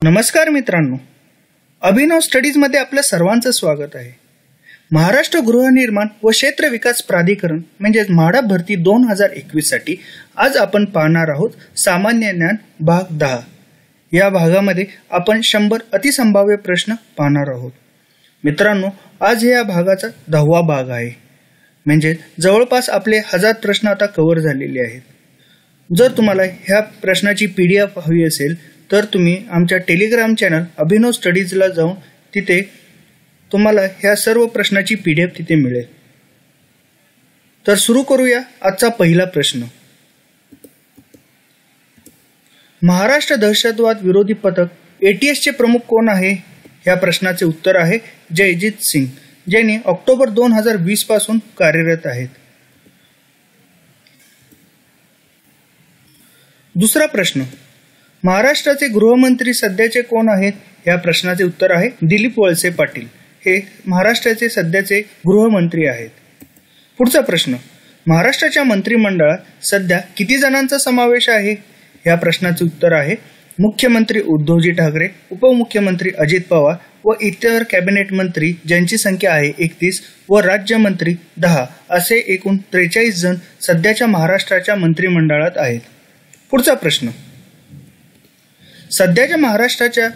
नमस्कार मित्रांनो, अभिनव स्टडीजमध्ये आपल्या सर्वांचं स्वागत आहे. महाराष्ट्र गृहनिर्माण व क्षेत्र विकास प्राधिकरण म्हणजेच म्हाडा भरती 2021 साठी आज आपण पाहणार आहोत सामान्य ज्ञान भाग 10. या भागामध्ये आपण 100 अतिसंभाव्य प्रश्न पाहणार आहोत. मित्रांनो, आज या भागाचा 10वा भाग आहे. म्हणजे जवळपास आपले 1000 प्रश्न आता कव्हर झालेले आहेत. जर तुम्हाला ह्या प्रश्नाची PDF हवी असेल तर तुम्ही आमच्या टेलिग्राम चॅनल अभिनव स्टडीजला जाऊन तिथे तुम्हाला ह्या सर्व प्रश्नाची PDF तिथे मिळेल. तर सुरू करूया आजचा पहिला प्रश्न. महाराष्ट्र दहशतवाद विरोधी पथक ATS चे प्रमुख कोण आहे? या प्रश्नाचे उत्तर आहे जयजीत सिंग, ज्यांनी ऑक्टोबर 2020 पासून कार्यरत आहेत. दुसरा प्रश्न. महाराष्ट्राचे गृहमंत्री सध्याचे कोण आहेत? या प्रश्नाचे उत्तर आहे दिलीप वळसे पाटील, हे महाराष्ट्राचे सध्याचे गृहमंत्री आहेत. पुढचा प्रश्न. महाराष्ट्राच्या मंत्रिमंडळात सध्या किती जणांचा समावेश आहे? या प्रश्नाचे उत्तर आहे मुख्यमंत्री उद्धवजी ठाकरे, उपमुख्यमंत्री अजित पवार व इतर कॅबिनेट मंत्री ज्यांची संख्या आहे 31 व राज्यमंत्री 10 असे एकूण 43 जण सध्याच्या महाराष्ट्राच्या मंत्रिमंडळात आहेत. पुढचा प्रश्न. सध्याच्या महाराष्ट्राच्या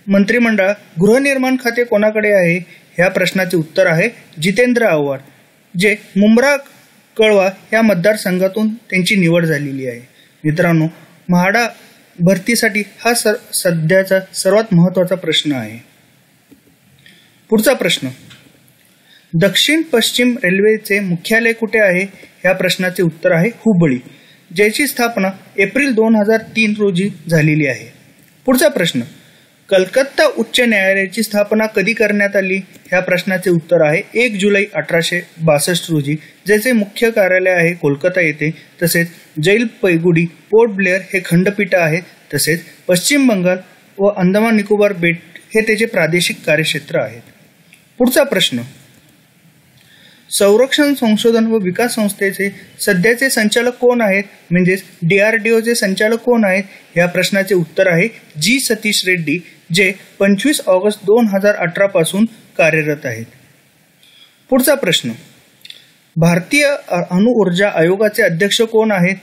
मंत्रिमंडळात गृहनिर्माण खाते कोणाकडे आहे? या प्रश्नाचे उत्तर आहे जितेंद्र आव्हाड, जे मुंब्रा कळवा या मतदारसंघातून त्यांची निवड झालेली आहे. मित्रांनो, म्हाडा भरतीसाठी हा सध्याचा सर्वात महत्त्वाचा प्रश्न आहे. पुढचा प्रश्न. दक्षिण पश्चिम रेल्वेचे मुख्यालय कुठे आहे? या प्रश्नाचे उत्तर आहे हुबळी, ज्याची स्थापना एप्रिल 2003 रोजी झालेली आहे. पुढचा प्रश्न. कलकत्ता उच्च न्यायालयाची स्थापना कधी करण्यात आली? ह्या प्रश्नाचे उत्तर आहे 1 जुलै 1862 रोजी, ज्याचे मुख्य कार्यालय आहे कोलकाता येथे. तसेच जलपैगुडी, पोर्ट ब्लेअर हे खंडपीठ आहेत. तसेच पश्चिम बंगाल व अंदमान निकोबार बेट हे त्याचे प्रादेशिक कार्यक्षेत्र आहेत. पुढचा प्रश्न. संरक्षण संशोधन व विकास संस्थेचे सध्याचे संचालक कोण आहेत? म्हणजेच DRDOचे संचालक कोण आहेत? या प्रश्नाचे उत्तर आहे जी सतीश रेड्डी, जे 25 ऑगस्ट 2018 पासून कार्यरत आहेत. पुढचा प्रश्न. भारतीय अणुऊर्जा आयोगाचे अध्यक्ष कोण आहेत?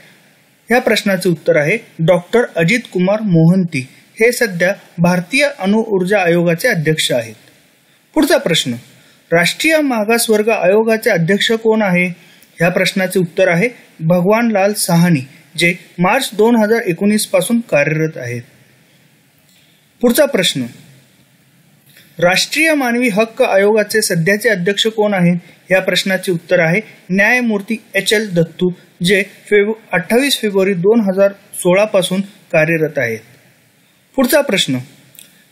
या प्रश्नाचे उत्तर आहे डॉक्टर अजित कुमार मोहंती, हे सध्या भारतीय अणुऊर्जा आयोगाचे अध्यक्ष आहेत. पुढचा प्रश्न. राष्ट्रीय मागासवर्ग आयोगाचे अध्यक्ष कोण आहे? या प्रश्नाचे उत्तर आहे भगवान लाल साहनी, जे मार्च 2019 पासून कार्यरत आहेत. पुढचा प्रश्न. राष्ट्रीय मानवी हक्क आयोगाचे सध्याचे अध्यक्ष कोण आहेत? या प्रश्नाचे उत्तर आहे न्यायमूर्ती HL दत्तू, जे 28 फेब्रुवारी 2016 पासून कार्यरत आहेत. पुढचा प्रश्न.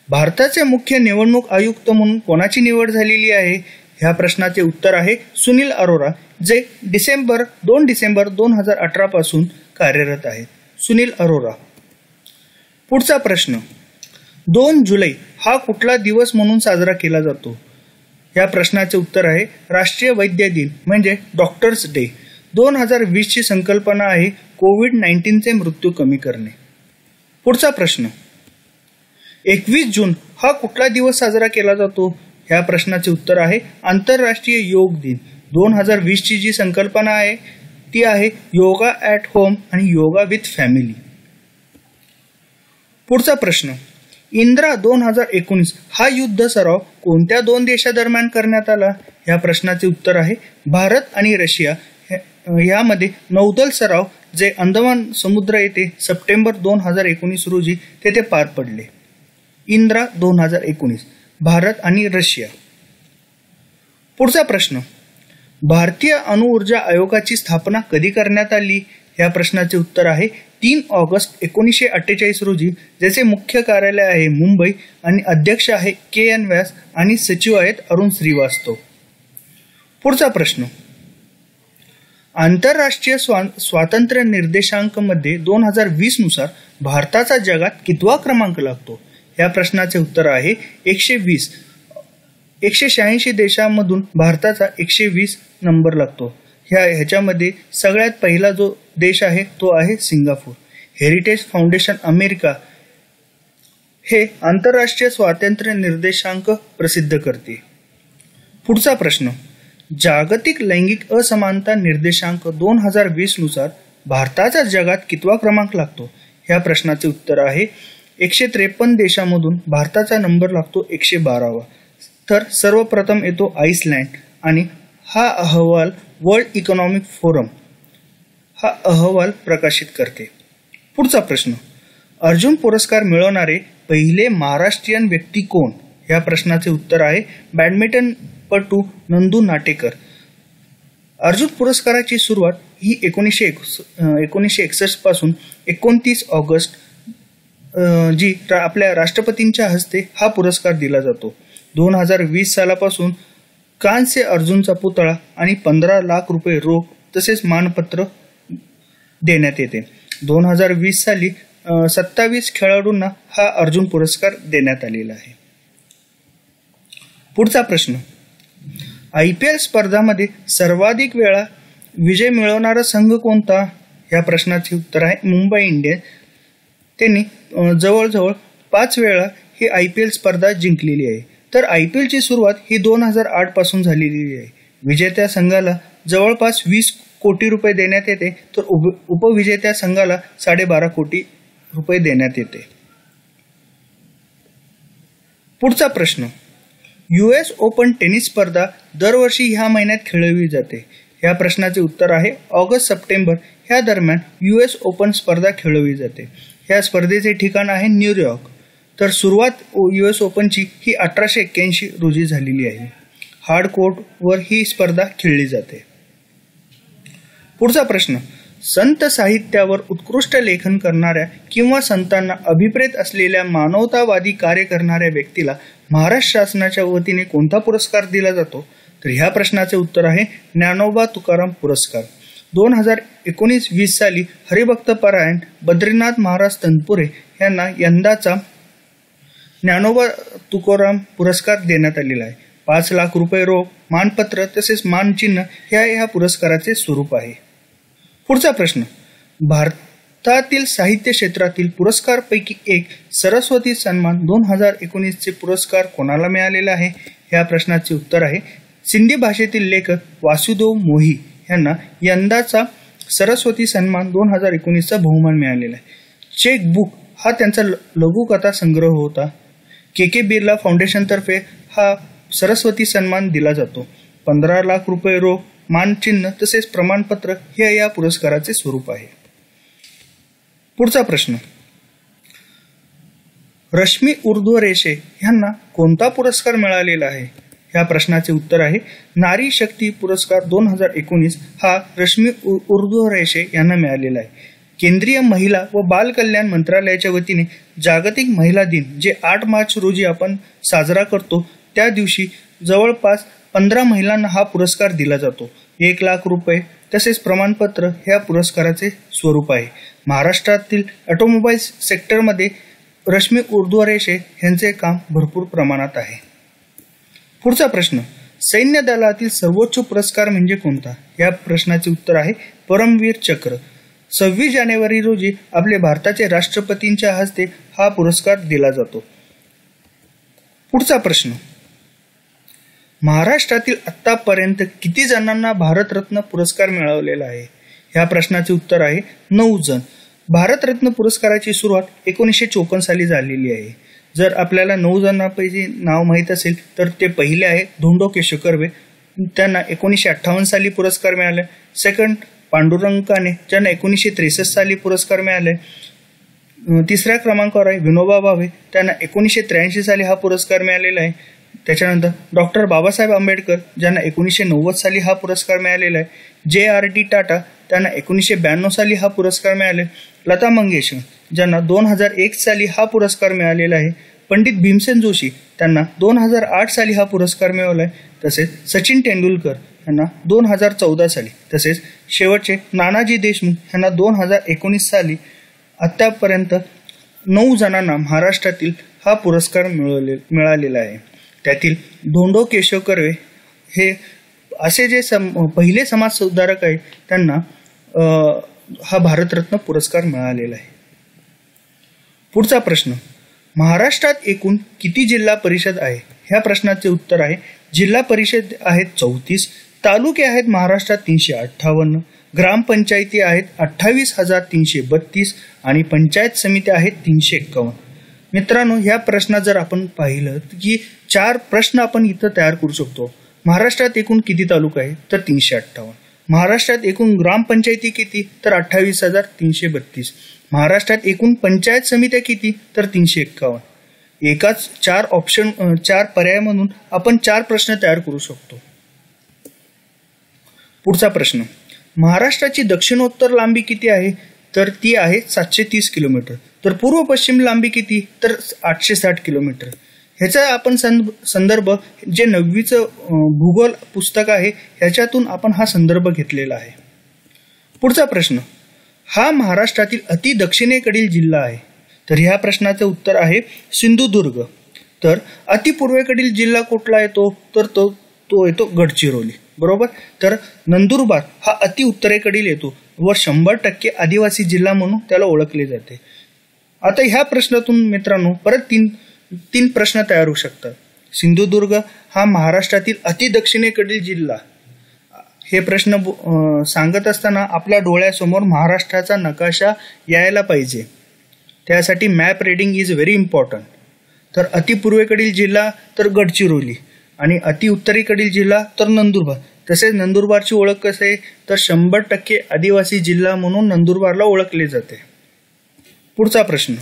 भारताचे मुख्य निवडणूक आयुक्त म्हणून कोणाची निवड झालेली आहे? ह्या प्रश्नाचे उत्तर आहे सुनील अरोरा, जे 2 डिसेंबर 2018 पासून कार्यरत आहेत. सुनील अरोरा. पुढचा प्रश्न. 2 जुलै हा कुठला दिवस म्हणून साजरा केला जातो? या प्रश्नाचे उत्तर आहे राष्ट्रीय वैद्य दिन, म्हणजे डॉक्टर्स डे. 2020 ची संकल्पना आहे कोविड-19चे मृत्यू कमी करणे. पुढचा प्रश्न. 21 जून हा कुठला दिवस साजरा केला जातो? ह्या प्रश्नाचे उत्तर आहे आंतरराष्ट्रीय योग दिन. 2020 ची जी संकल्पना आहे ती आहे योगा ॲट होम आणि योगा विथ फॅमिली. पुढचा प्रश्न. इंदिरा 2019 हा युद्ध सराव कोणत्या 2 देशादरम्यान करण्यात आला? या प्रश्नाचे उत्तर आहे भारत आणि रशिया यामध्ये नौदल सराव, जे अंदमान समुद्र येथे सप्टेंबर 2019 रोजी तेथे पार पडले. इंदिरा 2019, भारत आणि रशिया. पुढचा प्रश्न. भारतीय अणुऊर्जा आयोगाची स्थापना कधी करण्यात आली? या प्रश्नाचे उत्तर आहे 3 ऑगस्ट 1948 रोजी, ज्याचे मुख्य कार्यालय आहे मुंबई आणि अध्यक्ष आहे KN व्यास आणि सचिव आहेत अरुण श्रीवास्तव. पुढचा प्रश्न. आंतरराष्ट्रीय स्वातंत्र्य निर्देशांक मध्ये 2020 नुसार भारताचा जगात कितवा क्रमांक लागतो? या प्रश्नाचे उत्तर आहे 120. 186 देशांमधून भारताचा 120 नंबर लागतो. ह्याच्यामध्ये सगळ्यात पहिला जो देश आहे तो आहे सिंगापूर. हेरिटेज फाउंडेशन अमेरिका हे आंतरराष्ट्रीय स्वातंत्र्य निर्देशांक प्रसिद्ध करते. पुढचा प्रश्न, जागतिक लैंगिक असमानता निर्देशांक 2020 नुसार भारताचा जगात कितवा क्रमांक लागतो? ह्या प्रश्नाचे उत्तर आहे 153 देशांमधून भारताचा नंबर लागतो 112वा. तर सर्वप्रथम येतो आइसलँड आणि हा अहवाल वर्ल्ड इकॉनॉमिक फोरम हा अहवाल प्रकाशित करते. पुढचा प्रश्न, अर्जुन पुरस्कार मिळवणारे पहिले महाराष्ट्रीयन व्यक्ती कोण? या प्रश्नाचे उत्तर आहे बॅडमिंटनपटू नंदू नाटेकर. अर्जुन पुरस्काराची सुरुवात ही 1961 पासून 29 ऑगस्ट जी आपल्या राष्ट्रपतींच्या हस्ते हा पुरस्कार दिला जातो. 2020 सालापासून कांस्य अर्जुनचा पुतळा आणि 15 लाख रुपये रोख तसेच मानपत्र देण्यात येते. 2020 साली 27 खेळाडूंना हा अर्जुन पुरस्कार देण्यात आलेला आहे. पुढचा प्रश्न, IPL स्पर्धामध्ये सर्वाधिक वेळा विजय मिळवणारा संघ कोणता? या प्रश्नाचे उत्तर आहे मुंबई इंडियन्स. त्यांनी जवळजवळ 5 वेळा ही IPL स्पर्धा जिंकलेली आहे. तर IPL ची सुरुवात ही 2008 पासून झालेली आहे. विजेत्या संघाला जवळपास 20 कोटी रुपये देण्यात येते, तर उपविजेत्या संघाला 12.5 कोटी रुपये देण्यात येते. पुढचा प्रश्न, US ओपन टेनिस स्पर्धा दरवर्षी ह्या महिन्यात खेळवली जाते. या प्रश्नाचे उत्तर आहे ऑगस्ट-सप्टेंबर ह्या दरम्यान US ओपन स्पर्धा खेळवली जाते. या स्पर्धेचे ठिकाण आहे न्यूयॉर्क. तर सुरुवात US ओपनची ही 1881 रोजी झालेली आहे. हार्ड कोर्टवर ही स्पर्धा खेळली जाते. पुढचा प्रश्न, संत साहित्यावर उत्कृष्ट लेखन करणाऱ्या किंवा संतांना अभिप्रेत असलेल्या मानवतावादी कार्य करणाऱ्या व्यक्तीला महाराष्ट्र शासनाच्या वतीने कोणता पुरस्कार दिला जातो? तर ह्या प्रश्नाचे उत्तर आहे ज्ञानोबा तुकाराम पुरस्कार. 2019-20 साली हरिभक्त परायण बद्रीनाथ महाराज तनपुरे यांना यंदाचा ज्ञानोबा तुकाराम पुरस्कार देण्यात आलेला आहे. 5 लाख रुपये रोख, मानपत्र तसेच मानचिन्ह ह्या पुरस्काराचे स्वरूप आहे. पुढचा प्रश्न, भारतातील साहित्य क्षेत्रातील पुरस्कारपैकी एक सरस्वती सन्मान 2019 चे पुरस्कार कोणाला मिळालेला आहे? या प्रश्नाचे उत्तर आहे सिंधी भाषेतील लेखक वासुदेव मोही यांना यंदाचा सरस्वती सन्मान 2019 चा बहुमान मिळालेला आहे. चेक बुक हा त्यांचा लघुकथा संग्रह होता. KK बिर्ला फाउंडेशन तर्फे हा सरस्वती सन्मान दिला जातो. 15 लाख रुपये रोख, मानचिन्ह तसेच प्रमाणपत्र हे या पुरस्काराचे स्वरूप आहे. पुढचा प्रश्न, रश्मी ऊर्ध्वरेषे यांना कोणता पुरस्कार मिळालेला आहे? या प्रश्नाचे उत्तर आहे नारी शक्ती पुरस्कार 2019 हा रश्मी ऊर्ध्वरेषे यांना मिळालेला आहे. केंद्रीय महिला व बाल कल्याण मंत्रालयाच्या वतीने जागतिक महिला दिन जे 8 मार्च रोजी आपण साजरा करतो त्या दिवशी जवळपास 15 महिलांना हा पुरस्कार दिला जातो. 1 लाख रुपये तसेच प्रमाणपत्र ह्या पुरस्काराचे स्वरूप आहे. महाराष्ट्रातील ऑटोमोबाईल सेक्टरमध्ये रश्मी ऊर्ध्वरेषे यांचे काम भरपूर प्रमाणात आहे. पुढचा प्रश्न, सैन्य दलातील सर्वोच्च पुरस्कार म्हणजे कोणता? या प्रश्नाचे उत्तर आहे परमवीर चक्र. 26 जानेवारी रोजी आपले भारताचे राष्ट्रपतींच्या हस्ते हा पुरस्कार दिला जातो. पुढचा प्रश्न, महाराष्ट्रातील आतापर्यंत किती जणांना भारतरत्न पुरस्कार मिळवलेला आहे? या प्रश्नाचे उत्तर आहे 9 जण. भारतरत्न पुरस्काराची सुरुवात 1954 साली झालेली आहे. जर आपल्याला 9 जणांपैकी नाव माहीत असेल तर ते पहिले आहे धोंडो केशव कर्वे, त्यांना 1958 साली पुरस्कार मिळाले. सेकंड पांडुरंग काने ज्यांना 1963 साली पुरस्कार मिळाले. तिसऱ्या क्रमांकावर आहे विनोबा भावे, त्यांना 1983 साली हा पुरस्कार मिळालेला आहे. त्याच्यानंतर डॉक्टर बाबासाहेब आंबेडकर ज्यांना 1990 साली हा पुरस्कार मिळालेला आहे. JRD टाटा त्यांना 1992 साली हा पुरस्कार मिळाले. लता मंगेशकर ज्यांना 2001 साली हा पुरस्कार मिळालेला आहे. पंडित भीमसेन जोशी त्यांना 2008 साली हा पुरस्कार मिळवला आहे. तसेच सचिन तेंडुलकर यांना 2014 साली, तसेच शेवटचे नानाजी देशमुख यांना 2019 साली. आतापर्यंत 9 जणांना महाराष्ट्रातील हा पुरस्कार मिळालेला आहे. त्यातील धोंडो केशव कर्वे हे असे जे पहिले समाज सुधारक आहे त्यांना हा भारतरत्न पुरस्कार मिळालेला आहे. पुढचा प्रश्न, महाराष्ट्रात एकूण किती जिल्हा परिषद आहे? ह्या प्रश्नाचे उत्तर आहे जिल्हा परिषद आहेत 34, तालुके आहेत महाराष्ट्रात 358, ग्रामपंचायती आहेत 28,332 आणि पंचायत समित्या आहेत 351. मित्रांनो, ह्या प्रश्नात जर आपण पाहिलं की 4 प्रश्न आपण इथं तयार करू शकतो. महाराष्ट्रात एकूण किती तालुका आहे? तर 358. महाराष्ट्रात एकूण ग्रामपंचायती किती? तर 28,332. महाराष्ट्रात एकूण पंचायत समित्या किती? तर 351. एकाच 4 पर्याय म्हणून आपण 4 प्रश्न तयार करू शकतो. पुढचा प्रश्न, महाराष्ट्राची दक्षिणोत्तर लांबी किती आहे? तर ती आहे 730 किलोमीटर. तर पूर्व पश्चिम लांबी किती? तर 860 किलोमीटर. ह्याचा आपण संदर्भ जे 9वीचं भूगोल पुस्तक आहे ह्याच्यातून आपण हा संदर्भ घेतलेला आहे. पुढचा प्रश्न, हा महाराष्ट्रातील अति दक्षिणेकडील जिल्हा आहे. तर ह्या प्रश्नाचे उत्तर आहे सिंधुदुर्ग. तर अति पूर्वेकडील जिल्हा कुठला येतो? तर तो येतो गडचिरोली. बरोबर. तर नंदुरबार हा अति उत्तरेकडील येतो व 100% आदिवासी जिल्हा म्हणून त्याला ओळखले जाते. आता ह्या प्रश्नातून मित्रांनो परत तीन प्रश्न तयार होऊ शकतात. सिंधुदुर्ग हा महाराष्ट्रातील अति दक्षिणेकडील जिल्हा. हे प्रश्न सांगत असताना आपल्या डोळ्यासमोर महाराष्ट्राचा नकाशा यायला पाहिजे. त्यासाठी map reading is very important. तर अति पूर्वेकडील जिल्हा तर गडचिरोली आणि अति उत्तरेकडील जिल्हा तर नंदुरबार. तसेच नंदुरबारची ओळख कशी आहे? तर 100% आदिवासी जिल्हा म्हणून नंदुरबारला ओळखले जाते. पुढचा प्रश्न,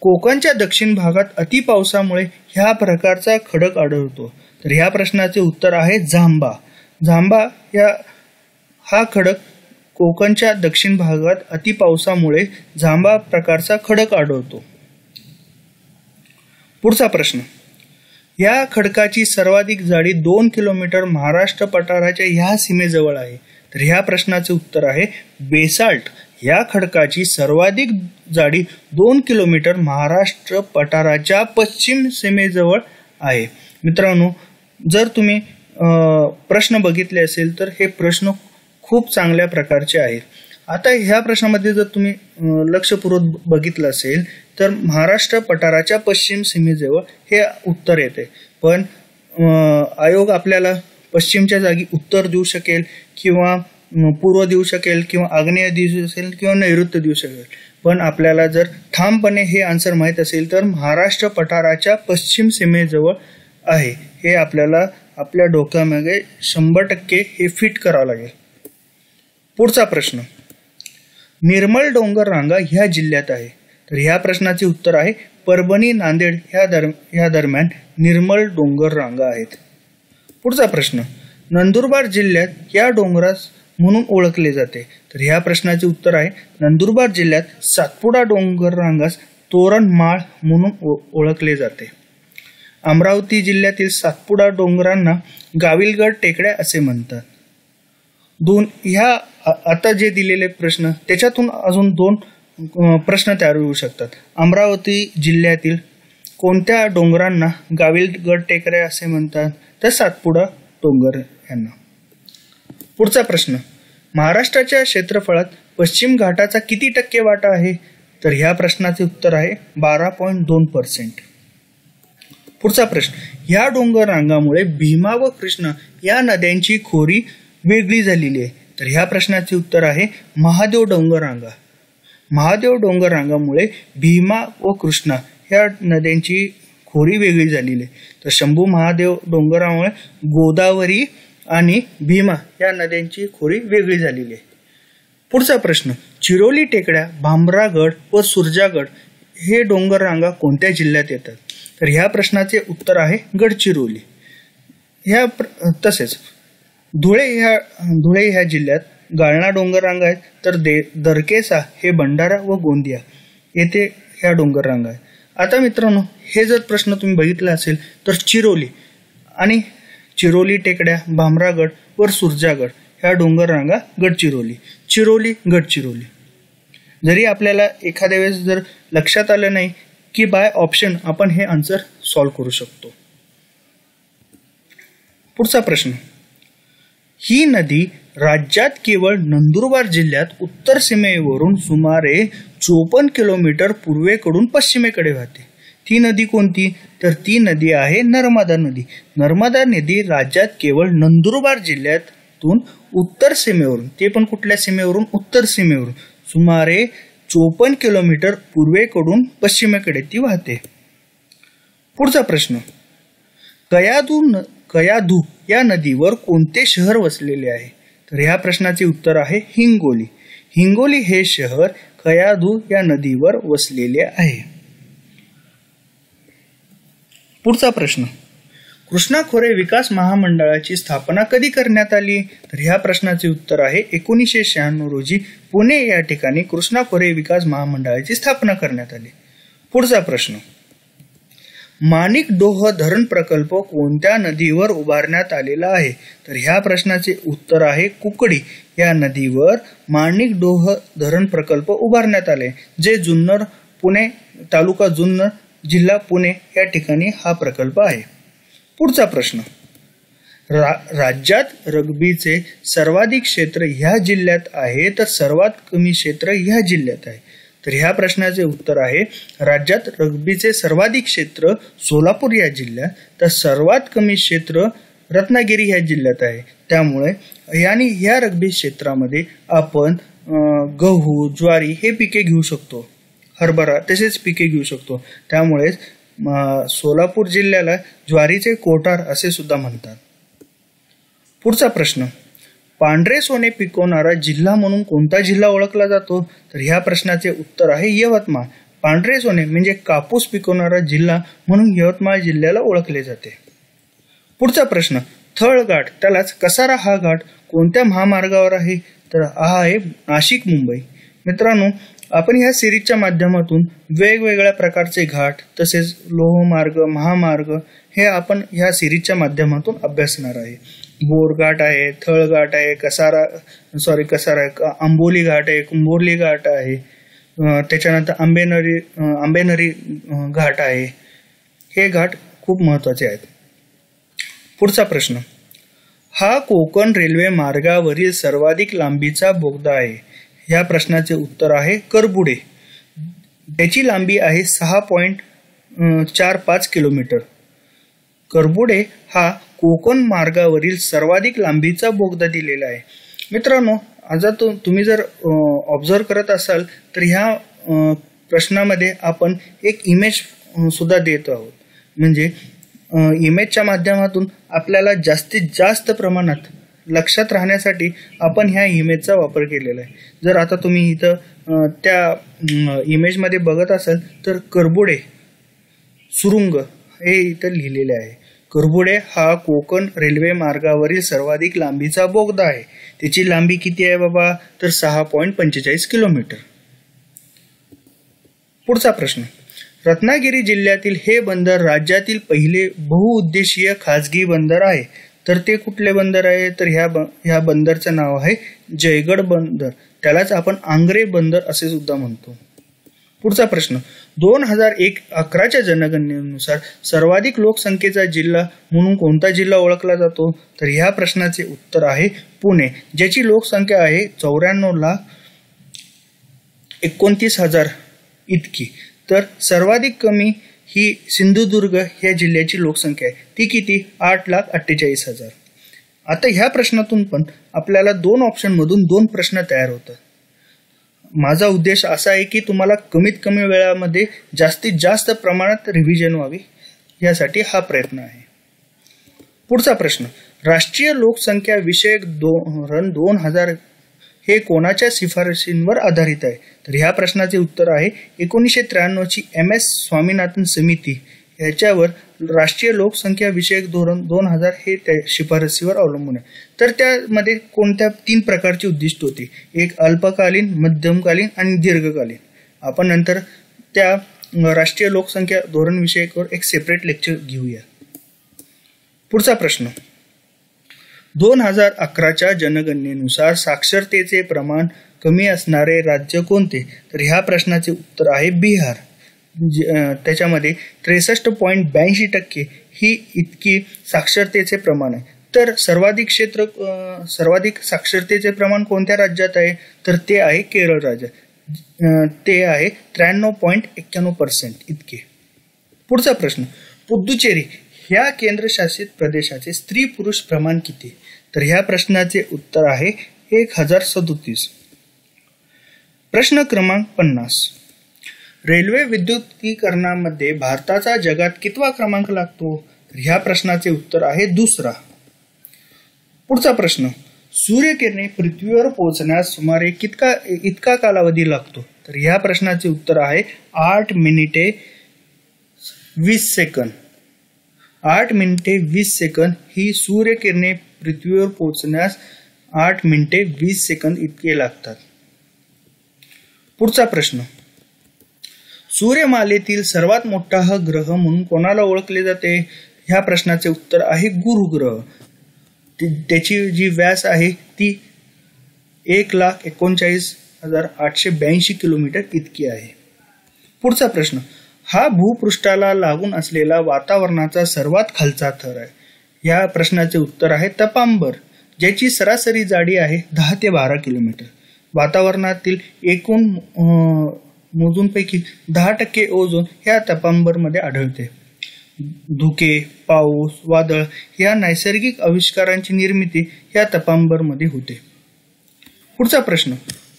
कोकणच्या दक्षिण भागात अति पावसामुळे ह्या प्रकारचा खडक आढळतो. तर ह्या प्रश्नाचे उत्तर आहे जांबा. जांबा हा खडक कोकणच्या दक्षिण भागात अति पावसामुळे जांबा प्रकारचा खडक आढळतो. पुढचा प्रश्न, या खडकाची सर्वाधिक जाडी 2 किलोमीटर महाराष्ट्र पठाराच्या ह्या सीमेजवळ आहे. तर ह्या प्रश्नाचे उत्तर आहे बेसाल्ट. या खडकाची सर्वाधिक जाडी 2 किलोमीटर महाराष्ट्र पठाराच्या पश्चिम सीमेजवळ आहे. मित्रांनो, जर तुम्ही प्रश्न बघितले असेल तर हे प्रश्न खूप चांगल्या प्रकारचे आहेत. आता ह्या प्रश्नामध्ये जर तुम्ही लक्षपूर्वक बघितलं असेल तर महाराष्ट्र पठाराच्या पश्चिम सीमेजवळ हे उत्तर येते. पण आयोग आपल्याला पश्चिमच्या जागी उत्तर देऊ शकेल किंवा पूर्व देऊ शकेल किंवा आग्नेय देऊ शकेल किंवा नैऋत्य देऊ शकेल. पण आपल्याला जर ठामपणे हे आन्सर माहीत असेल तर महाराष्ट्र पठाराच्या पश्चिम सीमेजवळ आहे हे आपल्याला आपल्या डोक्यामध्ये 100% हे फिट करावं लागेल. पुढचा प्रश्न, निर्मल डोंगर रांगा ह्या जिल्ह्यात आहे. तर ह्या प्रश्नाचे उत्तर आहे परभणी नांदेड ह्या दरम्यान निर्मल डोंगर रांगा आहेत. पुढचा प्रश्न, नंदुरबार जिल्ह्यात या डोंगरास म्हणून ओळखले जाते. तर ह्या प्रश्नाचे उत्तर आहे नंदुरबार जिल्ह्यात सातपुडा डोंगर रांगास तोरणमाळ म्हणून ओळखले जाते. अमरावती जिल्ह्यातील सातपुडा डोंगरांना गाविलगड टेकड्या असे म्हणतात. ह्या आता जे दिलेले प्रश्न त्याच्यातून अजून 2 प्रश्न तयार होऊ शकतात. अमरावती जिल्ह्यातील कोणत्या डोंगरांना गाविलगड टेकड्या असे म्हणतात? तर सातपुडा डोंगर यांना. पुढचा प्रश्न, महाराष्ट्राच्या क्षेत्रफळात पश्चिम घाटाचा किती टक्के वाटा आहे? तर ह्या प्रश्नाचे उत्तर आहे 12.2%. पुढचा प्रश्न, ह्या डोंगर रांगामुळे भीमा व कृष्णा या नद्यांची खोरी वेगळी झालेली आहे. तर ह्या प्रश्नाचे उत्तर आहे महादेव डोंगर रांगा. महादेव डोंगर रांगामुळे भीमा व कृष्णा ह्या नद्यांची खोरी वेगळी झालेली आहे. तर शंभू महादेव डोंगरामुळे गोदावरी आणि भीमा या नद्यांची खोरी वेगळी झालेली आहे. पुढचा प्रश्न, चिरोली टेकड्या, भामरागड व सुरजागड हे डोंगर रांगा कोणत्या जिल्ह्यात येतात? तर ह्या प्रश्नाचे उत्तर आहे गडचिरोली. तसेच धुळे ह्या जिल्ह्यात गाळणा डोंगर रांगा आहेत. तर दरकेसा हे भंडारा व गोंदिया येथे ह्या डोंगर रांगा आहेत. आता मित्रांनो, हे जर प्रश्न तुम्ही बघितला असेल तर चिरोली टेकड्या, भामरागड व सुरजागड ह्या डोंगर रांगा गडचिरोली. जरी आपल्याला एखाद्या वेळेस जर लक्षात आलं नाही की बाय ऑप्शन आपण हे आन्सर सॉल्व्ह करू शकतो. पुढचा प्रश्न, ही नदी राज्यात केवळ नंदुरबार जिल्ह्यात उत्तर सीमेवरून सुमारे 54 किलोमीटर पूर्वेकडून पश्चिमेकडे वाहते. ती नदी कोणती? तर ती नदी आहे नर्मदा नदी. नर्मदा नदी राज्यात केवळ नंदुरबार जिल्ह्यातून उत्तर सीमेवरून, ते पण कुठल्या सीमेवरून? उत्तर सीमेवरून सुमारे 54 किलोमीटर पूर्वेकडून पश्चिमेकडे ती वाहते. पुढचा प्रश्न, कयाधू या नदीवर कोणते शहर वसलेले आहे? तर ह्या प्रश्नाचे उत्तर आहे हिंगोली. हिंगोली हे शहर कयाधू या नदीवर वसलेले आहे. पुढचा प्रश्न, कृष्णा खोरे विकास महामंडळाची स्थापना कधी करण्यात आली? तर ह्या प्रश्नाचे उत्तर आहे 1996 रोजी पुणे या ठिकाणी कृष्णा खोरे विकास महामंडळाची स्थापना करण्यात आली. पुढचा प्रश्न, माणिकडोह धरण प्रकल्प कोणत्या नदीवर उभारण्यात आलेला आहे? तर ह्या प्रश्नाचे उत्तर आहे कुकडी या नदीवर माणिकडोह धरण प्रकल्प उभारण्यात आले, जे जुन्नर, पुणे तालुका जुन्नर, जिल्हा पुणे या ठिकाणी हा प्रकल्प आहे. पुढचा प्रश्न, राज्यात रग्बीचे सर्वाधिक क्षेत्र ह्या जिल्ह्यात आहे तर सर्वात कमी क्षेत्र ह्या जिल्ह्यात आहे? तर ह्या प्रश्नाचे उत्तर आहे राज्यात रग्बीचे सर्वाधिक क्षेत्र सोलापूर या जिल्ह्यात तर सर्वात कमी क्षेत्र रत्नागिरी ह्या जिल्ह्यात आहे. त्यामुळे ह्या रग्बी क्षेत्रामध्ये आपण गहू, ज्वारी हे पिके घेऊ शकतो, हरभरा तसेच पिके घेऊ शकतो. त्यामुळे सोलापूर जिल्ह्याला ज्वारीचे कोठार असे सुद्धा म्हणतात. पुढचा प्रश्न, पांढरे सोने पिकवणारा जिल्हा म्हणून कोणता जिल्हा ओळखला जातो? तर ह्या प्रश्नाचे उत्तर आहे यवतमाळ. पांढरे सोने म्हणजे कापूस पिकवणारा जिल्हा म्हणून यवतमाळ जिल्ह्याला ओळखले जाते. पुढचा प्रश्न, थळघाट त्यालाच कसारा हा घाट कोणत्या महामार्गावर आहे? तर हा आहे नाशिक मुंबई. मित्रांनो, आपण ह्या सिरीजच्या माध्यमातून वेगवेगळ्या प्रकारचे घाट तसेच लोहमार्ग, महामार्ग हे आपण ह्या सिरीजच्या माध्यमातून अभ्यासणार आहे. बोरघाट आहे, थळघाट आहे, आंबोली घाट आहे, कुंभोर्ली घाट आहे, त्याच्यानंतर आंबेनरी घाट आहे. हे घाट खूप महत्वाचे आहेत. पुढचा प्रश्न, हा कोकण रेल्वे मार्गावरील सर्वाधिक लांबीचा बोगदा आहे. ह्या प्रश्नाचे उत्तर आहे करबुडे. त्याची लांबी आहे 6.45 किलोमीटर. करबुडे हा कोकण मार्गावरील सर्वाधिक लांबीचा बोगदा दिलेला आहे. मित्रांनो, आता तुम्ही जर ऑब्झर्व करत असाल तर ह्या प्रश्नामध्ये आपण एक इमेज सुद्धा देत आहोत. म्हणजे इमेजच्या माध्यमातूम आपल्याला जास्तीत जास्त प्रमाणात लक्षात राहण्यासाठी आपण ह्या इमेजचा वापर केलेला आहे. जर आता तुम्ही इथं त्या इमेजमध्ये बघत असाल तर करबुडे सुरुंग हे इथं लिहिलेले आहे. करबुडे हा कोकण रेल्वे मार्गावरील सर्वाधिक लांबीचा बोगदा आहे. त्याची लांबी किती आहे बाबा? तर 6.45 किलोमीटर. पुढचा प्रश्न, रत्नागिरी जिल्ह्यातील हे बंदर राज्यातील पहिले बहुउद्देशीय खाजगी बंदर आहे. तर ते कुठले बंदर आहे? तर ह्या बंदरचं नाव आहे जयगड बंदर. त्यालाच आपण आंग्रे बंदर असे सुद्धा म्हणतो. पुढचा प्रश्न, 2011च्या जनगणनेनुसार सर्वाधिक लोकसंख्येचा जिल्हा म्हणून कोणता जिल्हा ओळखला जातो? तर ह्या प्रश्नाचे उत्तर आहे पुणे, ज्याची लोकसंख्या आहे 94,29,000 इतकी. तर सर्वाधिक कमी ही सिंधुदुर्ग या जिल्ह्याची लोकसंख्या आहे. ती किती? 8,48,000. आता ह्या प्रश्नातून पण आपल्याला 2 ऑप्शन मधून 2 प्रश्न तयार होतात. माझा उद्देश असा आहे की तुम्हाला कमीत कमी वेळामध्ये जास्तीत जास्त प्रमाणात रिव्हिजन व्हावी, यासाठी हा प्रयत्न आहे. पुढचा प्रश्न, राष्ट्रीय लोकसंख्या विषयक धोरण 2000 हे कोणाच्या शिफारशींवर आधारित आहे? तर ह्या प्रश्नाचे उत्तर आहे 1993ची MS स्वामीनाथन समिती याच्यावर राष्ट्रीय लोकसंख्या विषयक धोरण 2000 हे त्या शिफारशीवर अवलंबून आहे. तर त्यामध्ये कोणत्या 3 प्रकारची उद्दिष्ट होती? एक अल्पकालीन, मध्यमकालीन आणि दीर्घकालीन. आपण नंतर त्या राष्ट्रीय लोकसंख्या धोरण विषयकवर एक सेपरेट लेक्चर घेऊया. पुढचा प्रश्न, 2011च्या जनगणनेनुसार साक्षरतेचे प्रमाण कमी असणारे राज्य कोणते? तर ह्या प्रश्नाचे उत्तर आहे बिहार. त्याच्यामध्ये 63.82% ही इतकी साक्षरतेचे प्रमाण आहे. तर सर्वाधिक साक्षरतेचे प्रमाण कोणत्या राज्यात आहे? तर ते आहे केरळ राज्यात. ते आहे 93.91% इतके. पुढचा प्रश्न, पुद्दुचेरी ह्या केंद्रशासित प्रदेशाचे स्त्री पुरुष प्रमाण किती? तर ह्या प्रश्नाचे उत्तर आहे 1037. प्रश्न क्रमांक 50, रेल्वे विद्युतीकरणामध्ये भारताचा जगात कितवा क्रमांक लागतो? तर ह्या प्रश्नाचे उत्तर आहे 2. पुढचा प्रश्न, सूर्यकिरणे पृथ्वीवर पोहोचण्यास सुमारे इतका कालावधी लागतो? तर ह्या प्रश्नाचे उत्तर आहे 8 मिनिटे 20 सेकंद. 8 मिनिटे 20 सेकंद ही सूर्यकिरणे पृथ्वीवर पोहोचण्यास 8 मिनिटे 20 सेकंद इतके लागतात. पुढचा प्रश्न, सूर्यमालेतील सर्वात मोठा ग्रह म्हणून कोणाला ओळखले जाते? ह्या प्रश्नाचे उत्तर आहे गुरु ग्रह. त्याची जी व्यास आहे ती 1,39,882 किलोमीटर इतकी आहे. पुढचा प्रश्न, हा भूपृष्ठाला लागून असलेला वातावरणाचा सर्वात खालचा थर आहे. या प्रश्नाचे उत्तर आहे तपांबर, ज्याची सरासरी जाडी आहे 10 ते 12 किलोमीटर. वातावरणातील एकूण मोजूंपैकी 10% ओझोन ह्या तपांबरमध्ये आढळते. धुके, पाऊस, वादळ या नैसर्गिक आविष्कारांची निर्मिती या तपांबरमध्ये होते. पुढचा प्रश्न,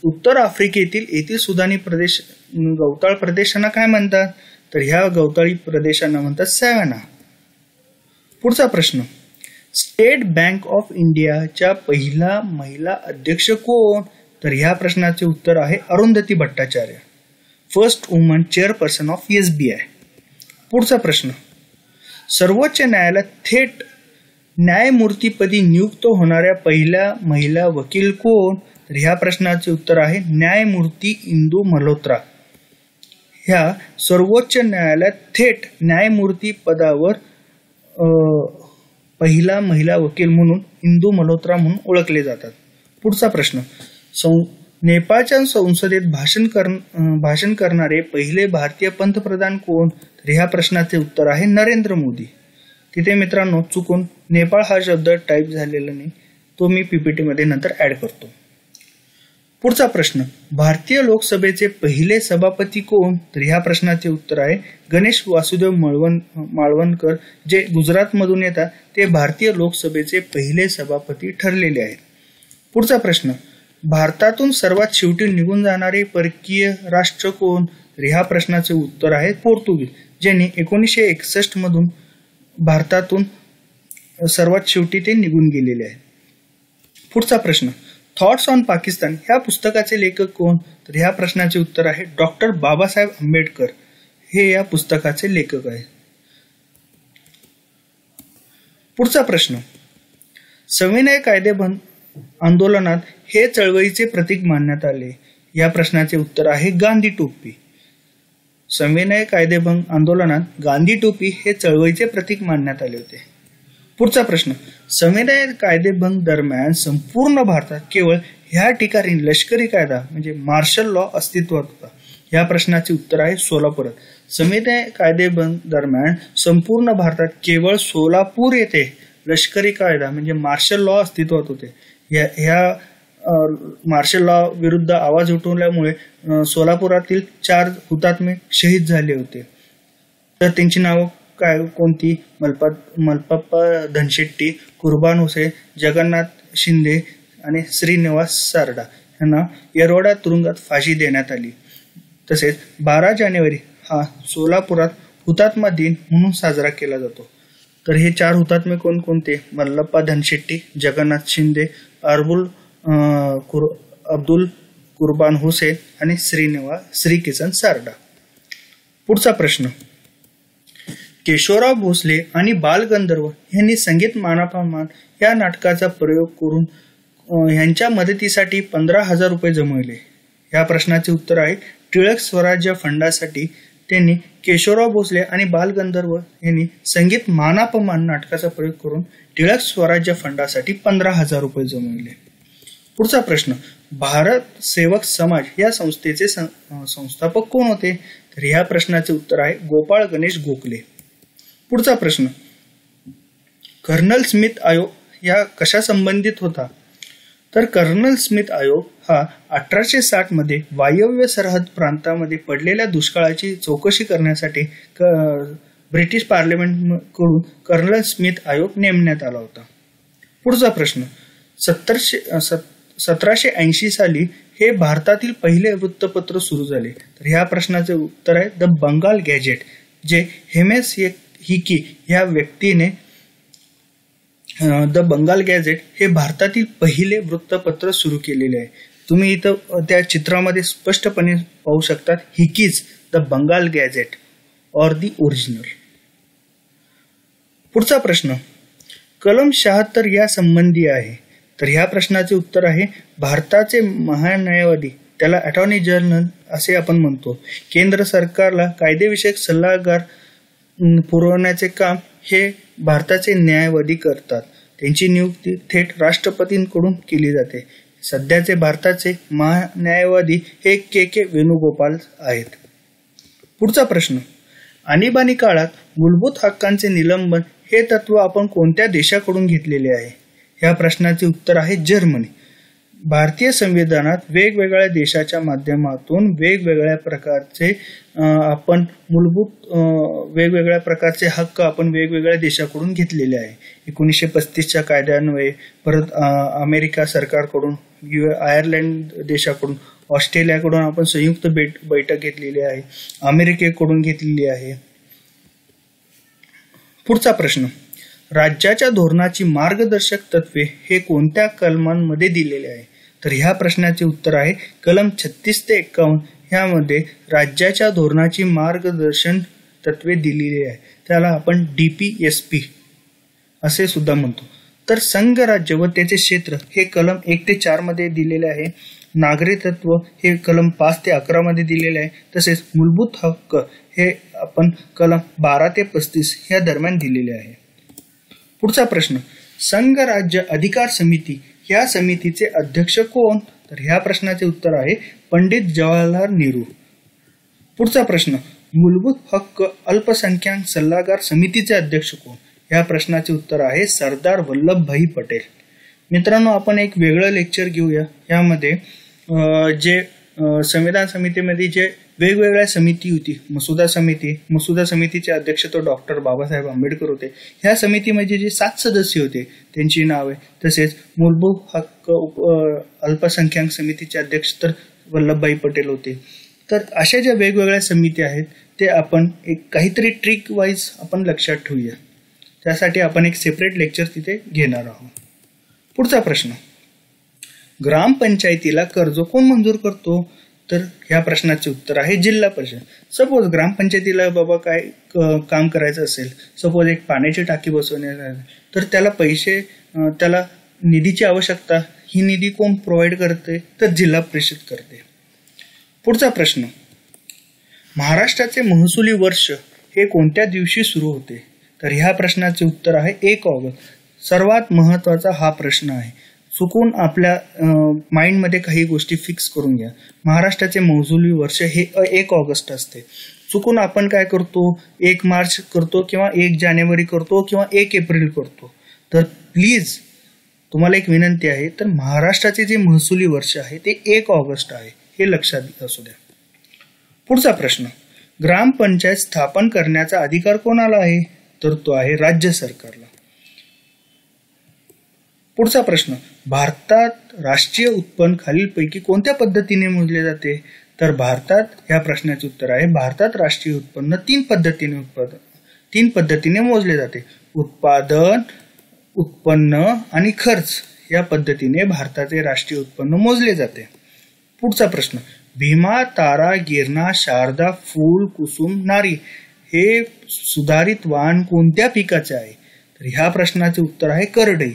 उत्तर आफ्रिकेतील येथील सुदानी प्रदेश गवताळ प्रदेशांना काय म्हणतात? तर ह्या गवताळी प्रदेशांना म्हणतात सॅव्हाना. पुढचा प्रश्न, स्टेट बँक ऑफ इंडियाच्या पहिला महिला अध्यक्ष कोण? तर ह्या प्रश्नाचे उत्तर आहे Arundhati Bhattacharya, first woman chairperson of SBI. पुढचा प्रश्न, सर्वोच्च न्यायालयात थेट न्यायमूर्तीपदी नियुक्त होणाऱ्या पहिल्या महिला वकील कोण? तर ह्या प्रश्नाचे उत्तर आहे न्यायमूर्ती इंदू मल्होत्रा. ह्या सर्वोच्च न्यायालयात थेट न्यायमूर्ती पदावर पहिला महिला वकील म्हणून इंदू मल्होत्रा म्हणून ओळखले जातात. पुढचा प्रश्न, नेपाळच्या संसदेत भाषण करणारे पहिले भारतीय पंतप्रधान कोण? तर ह्या प्रश्नाचे उत्तर आहे नरेंद्र मोदी. तिथे मित्रांनो चुकून नेपाळ हा शब्द टाईप झालेला नाही, तो मी PPT मध्ये नंतर ऍड करतो. पुढचा प्रश्न, भारतीय लोकसभेचे पहिले सभापती कोण? तर ह्या प्रश्नाचे उत्तर आहे गणेश वासुदेव माळवणकर, जे गुजरात मधून येतात. ते भारतीय लोकसभेचे पहिले सभापती ठरलेले आहेत. पुढचा प्रश्न, भारतातून सर्वात शेवटी निघून जाणारे परकीय राष्ट्र कोण? तर ह्या प्रश्नाचे उत्तर आहे पोर्तुगीज, ज्यांनी 1961 मधून भारतातून सर्वात शेवटी ते निघून गेलेले आहेत. पुढचा प्रश्न, थॉट्स ऑन पाकिस्तान ह्या पुस्तकाचे लेखक कोण? तर ह्या प्रश्नाचे उत्तर आहे डॉक्टर बाबासाहेब आंबेडकर, हे या पुस्तकाचे लेखक आहेत. पुढचा प्रश्न, सविनय कायदेभंग आंदोलनात हे चळवळीचे प्रतीक मानण्यात आले. या प्रश्नाचे उत्तर आहे गांधी टोपी. सविनय कायदेभंग आंदोलनात गांधी टोपी हे चळवळीचे प्रतीक मानण्यात आले होते. पुढचा प्रश्न, सविनय कायदेभंग दरम्यान संपूर्ण भारतात केवळ ह्या ठिकाणी लष्करी कायदा म्हणजे मार्शल लॉ अस्तित्वात होता. या प्रश्नाचे उत्तर आहे सोलापूरात. सविनय कायदेभंग दरम्यान संपूर्ण भारतात केवळ सोलापूर येथे लष्करी कायदा म्हणजे मार्शल लॉ अस्तित्वात होते. ह्या मार्शल लॉ विरुद्ध आवाज उठवल्यामुळे सोलापुरातील 4 हुतात्मे शहीद झाले होते. तर त्यांची नावं काय कोणती? मलपप्पा धनशेट्टी, कुर्बान हुसेन, जगन्नाथ शिंदे आणि श्रीनिवास सारडा यांना येरवडा तुरुंगात फाशी देण्यात आली. तसेच 12 जानेवारी हा सोलापुरात हुतात्मा दिन म्हणून साजरा केला जातो. तर हे 4 हुतात्मे कोणकोणते? मल्लप्पा धनशेट्टी, जगन्नाथ शिंदे, अब्दुल कुर्बान हुसेन आणि श्रीकिसन सारडा. पुढचा प्रश्न, केशवराव भोसले आणि बालगंधर्व यांनी संगीत मानापमान या नाटकाचा प्रयोग करून यांच्या मदतीसाठी 15,000 रुपये जमवले. या प्रश्नाचे उत्तर आहे टिळक स्वराज्य फंडासाठी त्यांनी केशवराव भोसले आणि बालगंधर्व यांनी संगीत मानापमान नाटकाचा प्रयोग करून टिळक स्वराज्य फंडासाठी 15,000 रुपये जमवले. पुढचा प्रश्न, भारत सेवक समाज या संस्थेचे संस्थापक कोण होते? तर या प्रश्नाचे उत्तर आहे गोपाळ गणेश गोखले. पुढचा प्रश्न, कर्नल स्मिथ आयोग या कशा संबंधित होता? तर कर्नल स्मिथ आयोग हा 1860 मध्ये वायव्य सरहद प्रांतामध्ये पडलेल्या दुष्काळाची चौकशी करण्यासाठी ब्रिटिश पार्लमेंट कडून कर्नल स्मिथ आयोग नेमण्यात आला होता. पुढचा प्रश्न, 1780 साली हे भारतातील पहिले वृत्तपत्र सुरू झाले. तर ह्या प्रश्नाचे उत्तर आहे द बंगाल गॅजेट, जे हेमेस हिकी ह्या व्यक्तीने द बंगाल गॅजेट हे भारतातील पहिले वृत्तपत्र सुरू केलेले आहे. तुम्ही इथं त्या चित्रामध्ये स्पष्टपणे पाहू शकतात Hicky's the Bengal gazette or the original. पुढचा प्रश्न, कलम 76 या संबंधी आहे. तर ह्या प्रश्नाचे उत्तर आहे भारताचे महान्यायवादी, त्याला अटॉर्नी जनरल असे आपण म्हणतो, केंद्र सरकारला कायदेविषयक सल्लागार पुरवण्याचे काम हे भारताचे न्यायवादी करतात. त्यांची नियुक्ती थेट राष्ट्रपतींकडून केली जाते. सध्याचे भारताचे महान्यायवादी हे के वेणुगोपाल आहेत. पुढचा प्रश्न, आणीबाणी काळात मूलभूत हक्कांचे निलंबन हे तत्व आपण कोणत्या देशाकडून घेतलेले आहे? या प्रश्नाचे उत्तर आहे जर्मनी. भारतीय संविधानात वेगवेगळ्या देशाच्या माध्यमातून वेगवेगळ्या प्रकारचे हक्क आपण वेगवेगळ्या देशाकडून घेतलेले आहे. 1935च्या कायद्यान्वये, परत अमेरिका सरकारकडून, आयर्लंड देशाकडून, ऑस्ट्रेलियाकडून आपण संयुक्त बैठक घेतलेली आहे, अमेरिकेकडून घेतलेली आहे. पुढचा प्रश्न, राज्याच्या धोरणाची मार्गदर्शक तत्वे हे कोणत्या कलमांमध्ये दिलेले आहे? तर ह्या प्रश्नाचे उत्तर आहे कलम 36 ते 51 ह्यामध्ये राज्याच्या धोरणाची मार्गदर्शन तत्वे दिलेली आहे. त्याला आपण DPSP असे सुद्धा म्हणतो. तर संघ राज्य व त्याचे क्षेत्र हे कलम 1 ते 4 मध्ये दिलेले आहे. नागरिकत्व हे कलम 5 ते 11 मध्ये दिलेले आहे. तसेच मूलभूत हक्क हे आपण कलम 12 ते 35 या दरम्यान दिलेले आहे. पुढचा प्रश्न, संघ राज्य अधिकार समिती या समितीचे अध्यक्ष कोण? तर ह्या प्रश्नाचे उत्तर आहे पंडित जवाहरलाल नेहरू. पुढचा प्रश्न, मूलभूत हक्क अल्पसंख्याक सल्लागार समितीचे अध्यक्ष कोण? या प्रश्नाचे उत्तर आहे सरदार वल्लभभाई पटेल. मित्रांनो, आपण एक वेगळं लेक्चर घेऊया. यामध्ये जे संविधान समितीमध्ये जे वेगवेगळ्या समिती होती, मसुदा समितीचे अध्यक्ष तो डॉक्टर बाबासाहेब आंबेडकर होते. ह्या समितीमध्ये जे 7 सदस्य होते त्यांची नावे, तसेच मूलभूत हक्क अल्पसंख्याक समितीचे अध्यक्ष तर वल्लभभाई पटेल होते. तर अशा ज्या वेगवेगळ्या समिती आहेत ते आपण एक काहीतरी ट्रिक वाईज आपण लक्षात ठेवूया. त्यासाठी आपण एक सेपरेट लेक्चर तिथे घेणार आहोत. पुढचा प्रश्न, ग्रामपंचायतीला कर्ज कोण मंजूर करतो? तर ह्या प्रश्नाचे उत्तर आहे जिल्हा परिषद. सपोज ग्रामपंचायतीला बाबा काय काम करायचं असेल, सपोज एक पाण्याची टाकी बसवण्यात, तर त्याला त्याला निधीची आवश्यकता, ही निधी कोण प्रोव्हाइड करते? तर जिल्हा परिषद करते. पुढचा प्रश्न, महाराष्ट्राचे महसुली वर्ष हे कोणत्या दिवशी सुरू होते? तर ह्या प्रश्नाचे उत्तर आहे 1 ऑगस्ट. सर्वात महत्वाचा हा प्रश्न आहे. चुकून आपल्या माइंडमध्ये काही गोष्टी फिक्स करून घ्या. महाराष्ट्राचे महसुली वर्ष हे 1 ऑगस्ट असते. चुकून आपण काय करतो, 1 मार्च करतो किंवा 1 जानेवारी करतो किंवा 1 एप्रिल करतो. तर प्लीज तुम्हाला एक विनंती आहे, तर महाराष्ट्राचे जे महसुली वर्ष आहे ते 1 ऑगस्ट आहे, हे लक्षात असू द्या. पुढचा प्रश्न, ग्रामपंचायत स्थापन करण्याचा अधिकार कोणाला आहे? तर तो आहे राज्य सरकारला. पुढचा प्रश्न, भारतात राष्ट्रीय उत्पन्न खालीलपैकी कोणत्या पद्धतीने मोजले जाते? तर भारतात, या प्रश्नाचे उत्तर आहे भारतात राष्ट्रीय उत्पन्न 3 पद्धतीने मोजले जाते. उत्पादन, उत्पन्न आणि खर्च या पद्धतीने भारताचे राष्ट्रीय उत्पन्न मोजले जाते. पुढचा प्रश्न, भीमा, तारा, गिरणा, शारदा, फूल, कुसुम, नारी हे सुधारित वाण कोणत्या पिकाचे आहे? तर ह्या प्रश्नाचे उत्तर आहे करडई.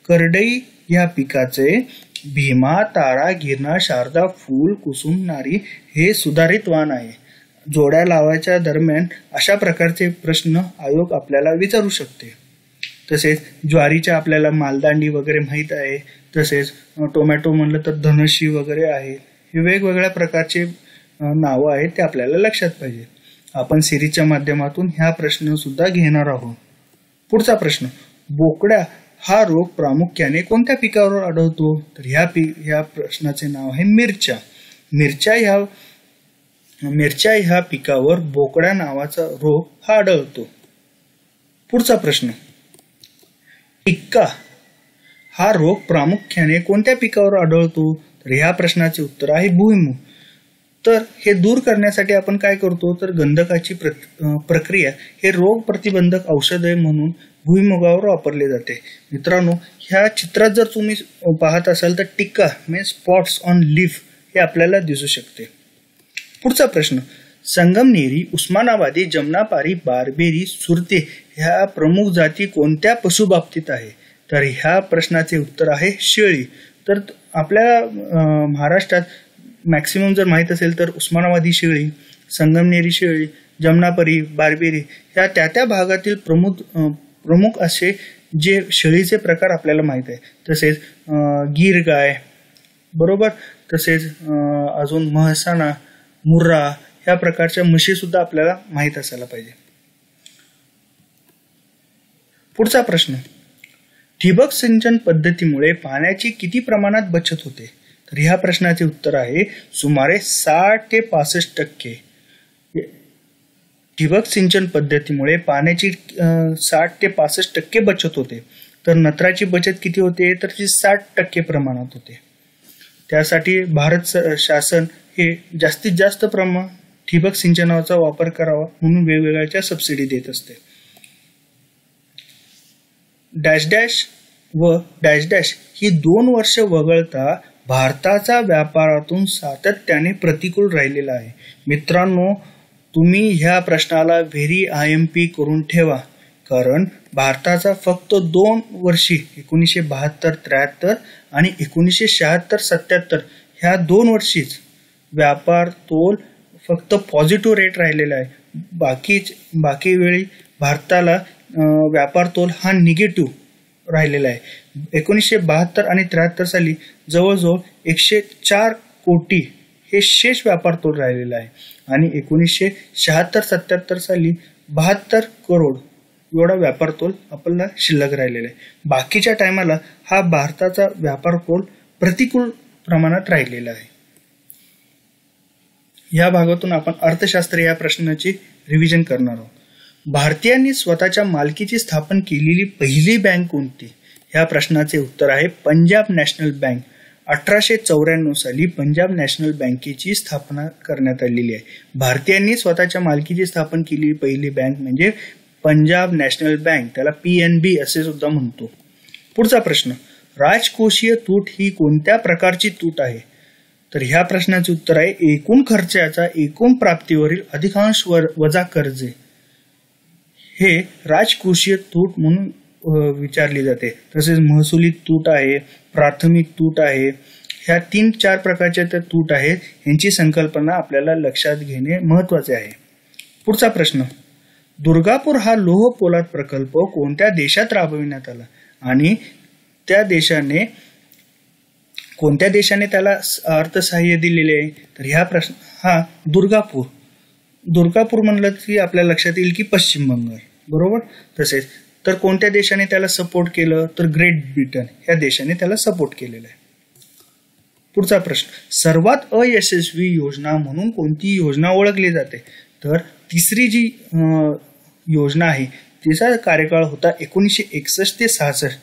करडई या पिकाचे भीमा, तारा, गिरणा, शारदा, फूल, कुसुम, नारी हे सुधारित वाण आहे. जोड्या लावायच्या दरम्यान अशा प्रकारचे प्रश्न आयोग आपल्याला विचारू शकते. तसेच ज्वारीच्या आपल्याला मालदांडी वगैरे माहित आहे. तसेच टोमॅटो म्हणलं तर धनशी वगैरे आहे. हे वेगवेगळ्या प्रकारचे नावं आहेत, ते आपल्याला लक्षात पाहिजे. आपण सिरीजच्या माध्यमातून ह्या प्रश्न सुद्धा घेणार आहोत. पुढचा प्रश्न, बोकड्या हा रोग प्रामुख्याने कोणत्या पिकावर आढळतो? तर ह्या प्रश्नाचे नाव आहे मिरच्या. मिरच्या ह्या पिकावर बोकड्या नावाचा रोग हा आढळतो. पुढचा प्रश्न, टिक्का हा रोग प्रामुख्याने कोणत्या पिकावर आढळतो? तर ह्या प्रश्नाचे उत्तर आहे भुईमूग. तर हे दूर करण्यासाठी आपण काय करतो, तर गंधकाची प्रक्रिया हे रोग प्रतिबंधक औषध म्हणून भुईमुगावर वापरले जाते. मित्रांनो, ह्या चित्रात जर तुम्ही पाहत असाल तर टिक्का म्हणजे स्पॉट्स ऑन लीफ हे आपल्याला दिसू शकते. पुढचा प्रश्न, संगमनेरी, उस्मानाबादी, जमनापारी, बार्बेरी, सुरते ह्या प्रमुख जाती कोणत्या पशुबाबतीत आहे? तर ह्या प्रश्नाचे उत्तर आहे शेळी. तर आपल्या महाराष्ट्रात मॅक्सिमम जर माहित असेल तर उस्मानाबादी शेळी, संगमनेरी शेळी, जमनापरी, बार्बेरी ह्या त्या भागातील प्रमुख असे जे शेळीचे प्रकार आपल्याला माहित आहे. तसेच गीर गाय, बरोबर, तसेच अजून महसाणा, मुर्रा ह्या प्रकारच्या म्हशी सुद्धा आपल्याला माहित असायला पाहिजे. पुढचा प्रश्न, ठिबक सिंचन पद्धतीमुळे पाण्याची किती प्रमाणात बचत होते? तर ह्या प्रश्नाचे उत्तर आहे सुमारे 60 ते 65%. ठिबक सिंचन पद्धतीमुळे पाण्याची 60 ते 65% बचत होते. तर नत्राची बचत किती होते? तर ती 60% प्रमाणात होते. त्यासाठी भारत शासन हे जास्तीत जास्त ठिबक सिंचनाचा वापर करावा म्हणून वेगवेगळ्या सबसिडी देत असते. डॅश डॅश व डॅश डॅश ही 2 वर्ष वगळता भारताचा व्यापारातून सातत्याने प्रतिकूल राहिलेला आहे. मित्रांनो, तुम्ही ह्या प्रश्नाला व्हेरी IMP करून ठेवा, कारण भारताचा फक्त 2 वर्षी 1972-73 आणि 1976-77 ह्या 2 वर्षीच व्यापार तोल फक्त पॉझिटिव्ह रेट राहिलेला आहे. बाकी वेळी भारताला व्यापार तोल हा निगेटिव्ह राहिलेला आहे. 1972 आणि 73 साली जवळजवळ 104 कोटी हे शेष व्यापार तोल राहिलेला आहे आणि 1976-77 साली 72 करोड एवढा व्यापार तोल आपल्याला शिल्लक राहिलेला आहे. बाकीच्या टायमाला हा भारताचा व्यापार तोल प्रतिकूल प्रमाणात राहिलेला आहे. या भागातून आपण अर्थशास्त्र या प्रश्नाची रिव्हिजन करणार आहोत. भारतीयांनी स्वतःच्या मालकीची स्थापन केलेली पहिली बँक कोणती? ह्या प्रश्नाचे उत्तर आहे पंजाब नॅशनल बँक. 1894 साली पंजाब नॅशनल बँकेची स्थापना करण्यात आलेली आहे. भारतीयांनी स्वतःच्या मालकीची स्थापन केलेली पहिली बँक म्हणजे पंजाब नॅशनल बँक, त्याला PNB असे सुद्धा म्हणतो. पुढचा प्रश्न, राजकोषीय तूट ही कोणत्या प्रकारची तूट आहे? तर ह्या प्रश्नाचे उत्तर आहे एकूण खर्चाचा एकूण प्राप्तीवरील अधिकांश वजा कर्जे हे राजकोषीय तूट म्हणून विचारली जाते. तसेच महसुली तूट आहे, प्राथमिक तूट आहे, ह्या 3-4 प्रकारच्या त्या तूट आहेत. यांची संकल्पना आपल्याला लक्षात घेणे महत्वाचे आहे. पुढचा प्रश्न, दुर्गापूर हा लोह पोलाद प्रकल्प कोणत्या देशात राबविण्यात आला आणि कोणत्या देशाने त्याला अर्थसहाय्य दिलेले आहे? तर ह्या प्रश्न हा दुर्गापूर म्हणलं की आपल्या लक्षात येईल की पश्चिम बंगाल, बरोबर. तसेच तर कोणत्या देशाने त्याला सपोर्ट केलं? तर ग्रेट ब्रिटन ह्या देशाने त्याला सपोर्ट केलेला आहे. पुढचा प्रश्न, सर्वात अयशस्वी योजना म्हणून कोणती योजना ओळखली जाते? तर तिसरी जी योजना आहे तिचा कार्यकाळ होता 1961 ते 66.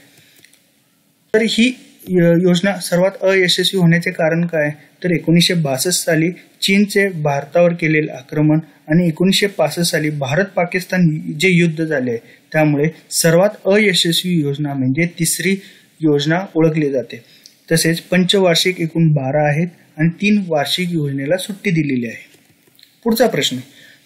तर ही योजना सर्वात अयशस्वी होण्याचे कारण काय? तर 1962 साली चीनचे भारतावर केलेले आक्रमण आणि 1965 साली भारत पाकिस्तान जे युद्ध झाले त्यामुळे सर्वात अयशस्वी योजना म्हणजे तिसरी योजना ओळखली जाते. तसेच पंचवार्षिक एकूण 12 आहेत आणि 3 वार्षिक योजनेला सुट्टी दिलेली आहे. पुढचा प्रश्न,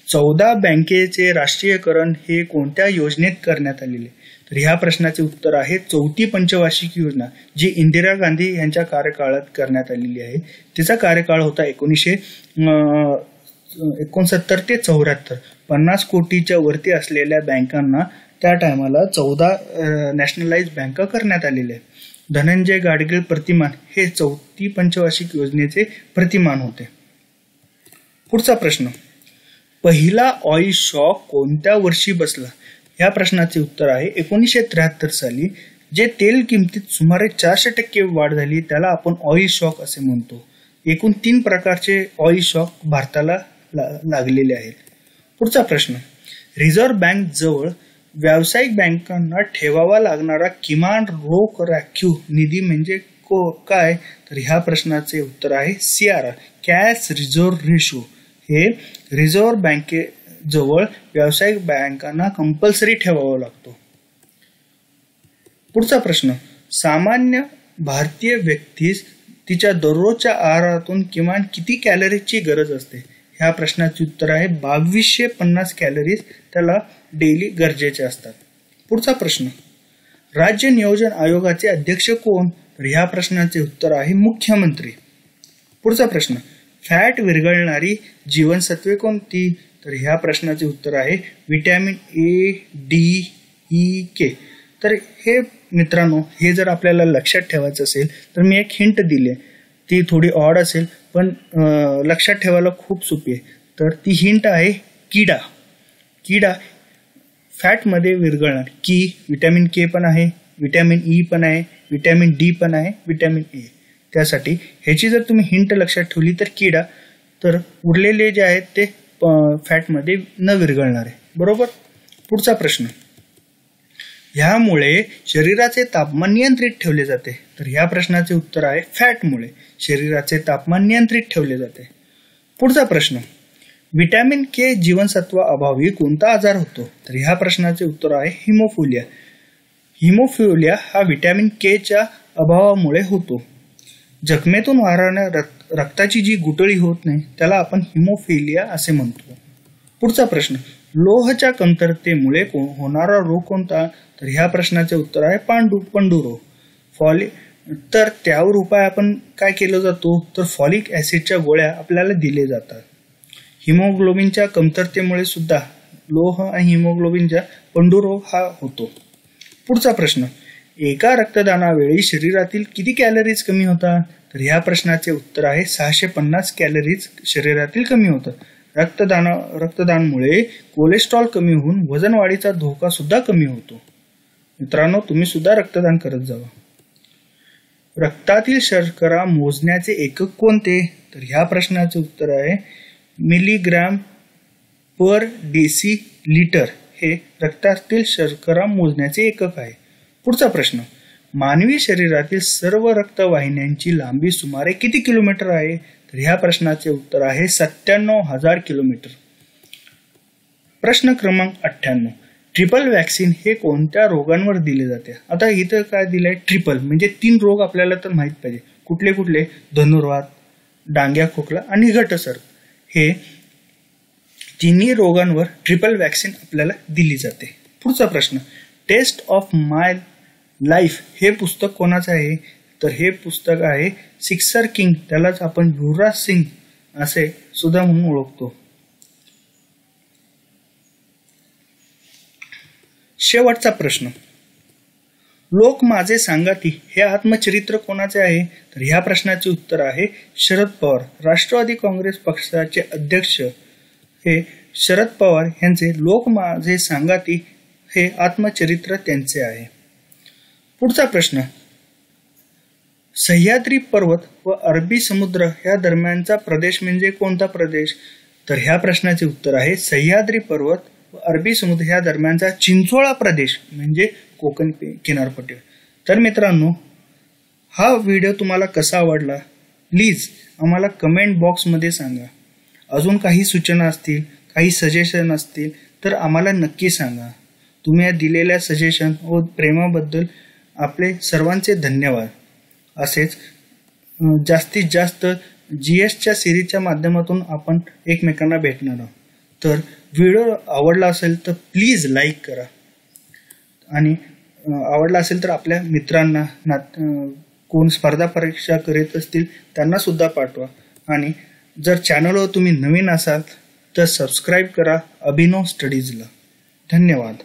14 बँकेचे राष्ट्रीयकरण हे कोणत्या योजनेत करण्यात आलेले? तर ह्या प्रश्नाचे उत्तर आहे 4थी पंचवार्षिक योजना, जी इंदिरा गांधी यांच्या कार्यकाळात करण्यात आलेली आहे. तिचा कार्यकाळ होता 1969 ते 74. 50 कोटीच्या वरती असलेल्या बँकांना त्या टायमाला 14 नॅशनलाइज बँका करण्यात आलेल्या आहेत. धनंजय गाडगीळ प्रतिमान हे 4थी पंचवार्षिक योजनेचे प्रतिमान होते. पुढचा प्रश्न, पहिला ऑइल शॉक कोणत्या वर्षी बसला? या प्रश्नाचे उत्तर आहे 1973 साली. जे तेल किमतीत सुमारे 400% वाढ झाली त्याला आपण ऑइल शॉक असे म्हणतो. एकूण 3 प्रकारचे ऑइल शॉक भारताला लागलेले आहेत. पुढचा प्रश्न, रिझर्व्ह बँक जवळ व्यावसायिक बँकांना ठेवावा लागणारा किमान रोख राखीव निधी म्हणजे काय, तर ह्या प्रश्नाचे उत्तर आहे CRR, कॅश रिझर्व्ह रेशो. हे रिझर्व्ह बँकेजवळ व्यावसायिक बँकांना कंपल्सरी ठेवावा लागतो. पुढचा प्रश्न, सामान्य भारतीय व्यक्तीस तिच्या दररोजच्या आहारातून किमान किती कॅलरीजची गरज असते? ह्या प्रश्नाचे उत्तर आहे 2250 कॅलरीज त्याला डेली गरजेचे असतात. पुढचा प्रश्न, राज्य नियोजन आयोगाचे अध्यक्ष कोण? तर ह्या प्रश्नाचे उत्तर आहे मुख्यमंत्री. पुढचा प्रश्न, फॅट विरघळणारी जीवनसत्वे कोणती? तर ह्या प्रश्नाचे उत्तर आहे vitamin A, D, E, K. तर हे मित्रांनो, हे जर आपल्याला लक्षात ठेवायचं असेल तर मी एक हिंट दिली, ती थोडी ऑड असेल पण लक्षात ठेवायला खूप सोपी आहे. तर ती हिंट आहे किडा. किडा फॅटमध्ये विरघळणार. विटॅमिन K पण आहे, विटॅमिन E पण आहे, विटॅमिन D पण आहे, विटॅमिन A. त्यासाठी ह्याची जर तुम्ही हिंट लक्षात ठेवली तर किडा, तर उरलेले जे आहेत ते फॅटमध्ये न विरघळणार आहे. बरोबर. पुढचा प्रश्न, ह्यामुळे शरीराचे तापमान नियंत्रित ठेवले जाते. तर ह्या प्रश्नाचे उत्तर आहे फॅटमुळे शरीराचे तापमान नियंत्रित ठेवले जाते. पुढचा प्रश्न, विटॅमिन K जीवनसत्व अभावी कोणता आजार होतो? तर ह्या प्रश्नाचे उत्तर आहे हिमोफिलिया. हिमोफिलिया हा विटॅमिन K च्या अभावामुळे होतो. जखमेतून वाहणाऱ्या रक्ताची जी गुठळी होत नाही त्याला आपण हिमोफिलिया असे म्हणतो. पुढचा प्रश्न, लोहाच्या कमतरतेमुळे होणारा रोग कोणता? तर ह्या प्रश्नाचे उत्तर आहे पंडू रोग. तर त्यावर उपाय आपण काय केलं जातो? तर फॉलिक ऍसिडच्या गोळ्या आपल्याला दिले जातात. हिमोग्लोबिनच्या कमतरतेमुळे सुद्धा लोह आणि हिमोग्लोबिनच्या पंडू रोग हा होतो. पुढचा प्रश्न, एका रक्तदानावेळी शरीरातील किती कॅलरीज कमी होतात? तर ह्या प्रश्नाचे उत्तर आहे 650 कॅलरीज शरीरातील कमी होतात. रक्तदानमुळे कोलेस्ट्रॉल कमी होऊन वजन वाढीचा धोका सुद्धा कमी होतो. मित्रांनो, तुम्ही सुद्धा रक्तदान करत जावा. रक्तातील शर्करा मोजण्याचे एकक कोणते? तर ह्या प्रश्नाचे उत्तर आहे मिलीग्रॅम पर डेसिलिटर. हे रक्तातील शर्करा मोजण्याचे एकक आहे. पुढचा प्रश्न, मानवी शरीरातील सर्व रक्तवाहिन्यांची लांबी सुमारे किती किलोमीटर आहे? तर ह्या प्रश्नाचे उत्तर आहे 97,000 किलोमीटर. प्रश्न क्रमांक 98, ट्रिपल वॅक्सिन हे कोणत्या रोगांवर दिले जाते? आता इथं काय दिलंय? ट्रिपल म्हणजे 3 रोग आपल्याला तर माहित पाहिजे. कुठले कुठले? धनुर्वात, डांग्या खोकला आणि घटसर्प. हे तिन्ही रोगांवर ट्रिपल वॅक्सिन आपल्याला दिली जाते. पुढचा प्रश्न, टेस्ट ऑफ माय लाईफ हे पुस्तक कोणाचं आहे? तर हे पुस्तक आहे सिक्सर किंग, त्यालाच आपण युवराज सिंग असे सुद्धा म्हणून ओळखतो. शेवटचा प्रश्न, लोक माझे सांगाती हे आत्मचरित्र कोणाचे आहे? तर ह्या प्रश्नाचे उत्तर आहे शरद पवार. राष्ट्रवादी काँग्रेस पक्षाचे अध्यक्ष हे शरद पवार यांचे लोक माझे सांगाती हे आत्मचरित्र त्यांचे आहे. पुढचा प्रश्न, सह्याद्री पर्वत व अरबी समुद्र या दरम्यानचा प्रदेश म्हणजे कोणता प्रदेश? तर ह्या प्रश्नाचे उत्तर आहे सह्याद्री पर्वत व अरबी समुद्र या दरम्यानचा चिंचोळा प्रदेश म्हणजे कोकण किनारपट्टी. तर मित्रांनो, हा व्हिडिओ तुम्हाला कसा आवडला प्लीज आम्हाला कमेंट बॉक्समध्ये सांगा. अजून काही सूचना असतील, काही सजेशन असतील तर आम्हाला नक्की सांगा. तुम्ही दिलेल्या सजेशन व प्रेमाबद्दल आपले सर्वांचे धन्यवाद. असेच जास्तीत जास्त GSच्या सिरीजच्या माध्यमातून आपण एकमेकांना भेटणार आहोत. तर व्हिडिओ आवडला असेल तर प्लीज लाईक करा आणि आवडला असेल तर आपल्या मित्रांना, कोण स्पर्धा परीक्षा करीत असतील त्यांना सुद्धा पाठवा. आणि जर चॅनलवर तुम्ही नवीन असाल तर सबस्क्राईब करा अभिनव स्टडीजला. धन्यवाद.